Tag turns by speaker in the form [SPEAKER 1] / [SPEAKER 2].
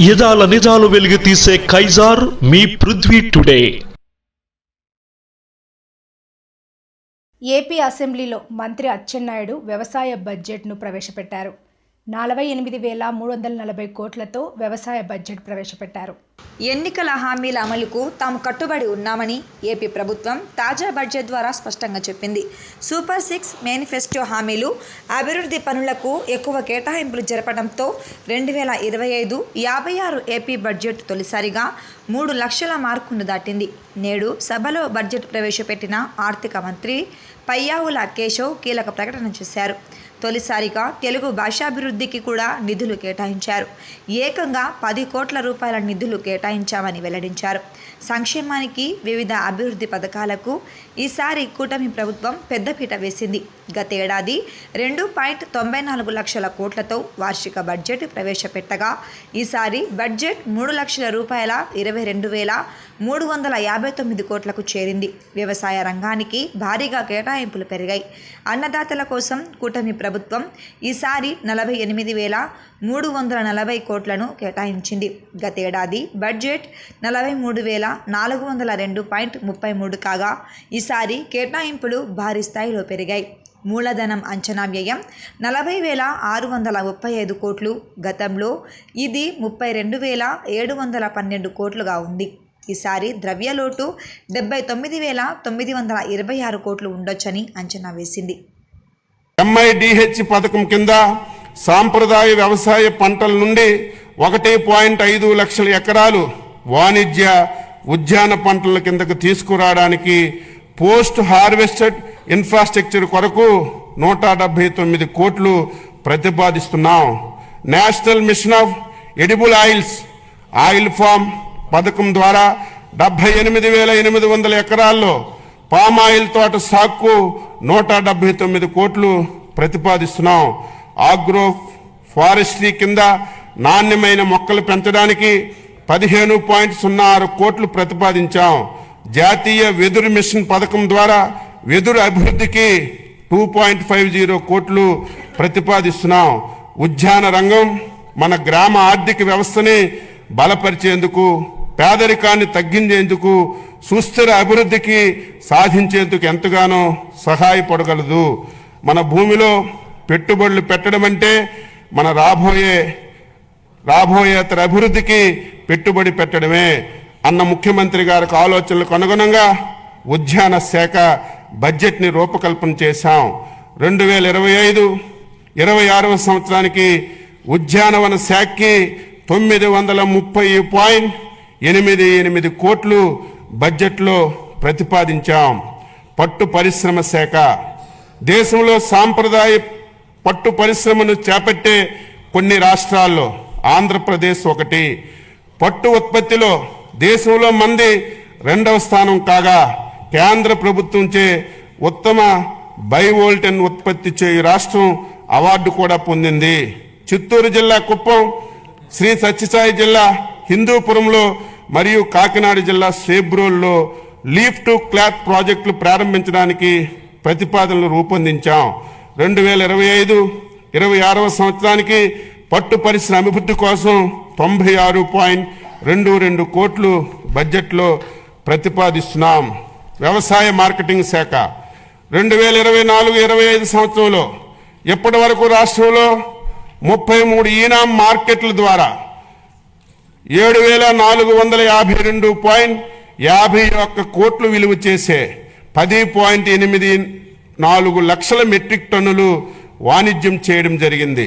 [SPEAKER 1] యదాల నిజాలు వెలుగు తీసే కైజార్ మీ పృథ్వీ టుడే.
[SPEAKER 2] ఏపీ అసెంబ్లీలో మంత్రి అచ్చెన్నాయుడు వ్యవసాయ బడ్జెట్ను ప్రవేశపెట్టారు. 48,340 కోట్లతో వ్యవసాయ బడ్జెట్ ప్రవేశపెట్టారు.
[SPEAKER 3] ఎన్నికల హామీల అమలుకు తాము కట్టుబడి ఉన్నామని ఏపీ ప్రభుత్వం తాజా బడ్జెట్ ద్వారా స్పష్టంగా చెప్పింది. సూపర్ 6 మేనిఫెస్టో హామీలు, అభివృద్ధి పనులకు ఎక్కువ కేటాయింపులు జరపడంతో 2025-56 ఏపీ బడ్జెట్ తొలిసారిగా 3 లక్షల మార్కును దాటింది. నేడు సభలో బడ్జెట్ ప్రవేశపెట్టిన ఆర్థిక మంత్రి పయ్యావుల కేశవ్ కీలక ప్రకటన చేశారు. తొలిసారిగా తెలుగు భాషాభివృద్ధికి కూడా నిధులు కేటాయించారు. ఏకంగా 10 కోట్ల రూపాయల నిధులు కేటాయించామని వెల్లడించారు. సంక్షేమానికి, వివిధ అభివృద్ధి పథకాలకు ఈసారి కూటమి ప్రభుత్వం పెద్దపీట వేసింది. గత ఏడాది 2.94 లక్షల కోట్లతో వార్షిక బడ్జెట్ ప్రవేశపెట్టగా ఈసారి బడ్జెట్ 3 లక్షల రూపాయల 22,359 కోట్లకు చేరింది. వ్యవసాయ రంగానికి భారీగా కేటాయింపులు పెరిగాయి. అన్నదాతల కోసం కూటమి ప్రభుత్వం ఈసారి 48,340 కోట్లను కేటాయించింది. గతేడాది బడ్జెట్ 43,402.33 కాగా ఈసారి కేటాయింపులు భారీ స్థాయిలో పెరిగాయి. మూలధనం అంచనా వ్యయం 40,635 కోట్లు. గతంలో ఇది 32,712 కోట్లుగా ఉంది. ఈసారి ద్రవ్యలోటు 79,926 కోట్లు ఉండొచ్చని అంచనా వేసింది.
[SPEAKER 4] MIDH పథకం కింద సాంప్రదాయ వ్యవసాయ పంటల నుండి 1.5 లక్షల ఎకరాలు వాణిజ్య ఉద్యాన పంటల కిందకు తీసుకురావడానికి పోస్ట్ హార్వెస్టెడ్ ఇన్ఫ్రాస్ట్రక్చర్ కొరకు 179 కోట్లు ప్రతిపాదిస్తున్నాం. National mission of edible oil palm పథకం ద్వారా 78,800 ఎకరాల్లో పామాయిల్ తోట సాగుకు 179 కోట్లు ప్రతిపాదిస్తున్నాం. ఆగ్రో ఫారెస్ట్రీ కింద నాణ్యమైన మొక్కలు పెంచడానికి 15.06 కోట్లు ప్రతిపాదించాం. జాతీయ వెదురు మిషన్ పథకం ద్వారా వెదురు అభివృద్ధికి 2.50 కోట్లు ప్రతిపాదిస్తున్నాం. ఉద్యాన రంగం మన గ్రామ ఆర్థిక వ్యవస్థని బలపరిచేందుకు, పేదరికాన్ని తగ్గించేందుకు, సుస్థిర అభివృద్ధికి సాధించేందుకు ఎంతగానో సహాయపడగలదు. మన భూమిలో పెట్టుబడులు పెట్టడం అంటే మన రాబోయే తర అభివృద్ధికి పెట్టుబడి పెట్టడమే అన్న ముఖ్యమంత్రి గారికి ఆలోచనలకు అనుగుణంగా ఉద్యాన శాఖ బడ్జెట్ని రూపకల్పన చేశాం. 2025-26 సంవత్సరానికి ఉద్యానవన శాఖకి 930.88 కోట్లు బడ్జెట్లో ప్రతిపాదించాం. పట్టు పరిశ్రమ శాఖ దేశంలో సాంప్రదాయ పట్టు పరిశ్రమను చేపట్టే కొన్ని రాష్ట్రాల్లో ఆంధ్రప్రదేశ్ ఒకటి. పట్టు ఉత్పత్తిలో దేశంలో మంది 2వ స్థానం కాగా కేంద్ర ప్రభుత్వంచే ఉత్తమ బైవోల్టన్ ఉత్పత్తి చేయు రాష్ట్రం అవార్డు కూడా పొందింది. చిత్తూరు జిల్లా కుప్పం, శ్రీ సత్యసాయి జిల్లా హిందూపురంలో మరియు కాకినాడ జిల్లా సేబ్రోల్లో లీఫ్ టు క్లాత్ ప్రాజెక్టులు ప్రారంభించడానికి ప్రతిపాదనలు రూపొందించాం. 2025-26 సంవత్సరానికి పట్టు పరిశ్రమ అభివృద్ధి కోసం 96.22 కోట్లు బడ్జెట్లో ప్రతిపాదిస్తున్నాం. వ్యవసాయ మార్కెటింగ్ శాఖ 2024-25 సంవత్సరంలో ఇప్పటి వరకు రాష్ట్రంలో 33 ఈనాం మార్కెట్ల ద్వారా 7,452.51 కోట్లు విలువ చేసే 10.84 లక్షల మెట్రిక్ టన్నులు వాణిజ్యం చేయడం జరిగింది.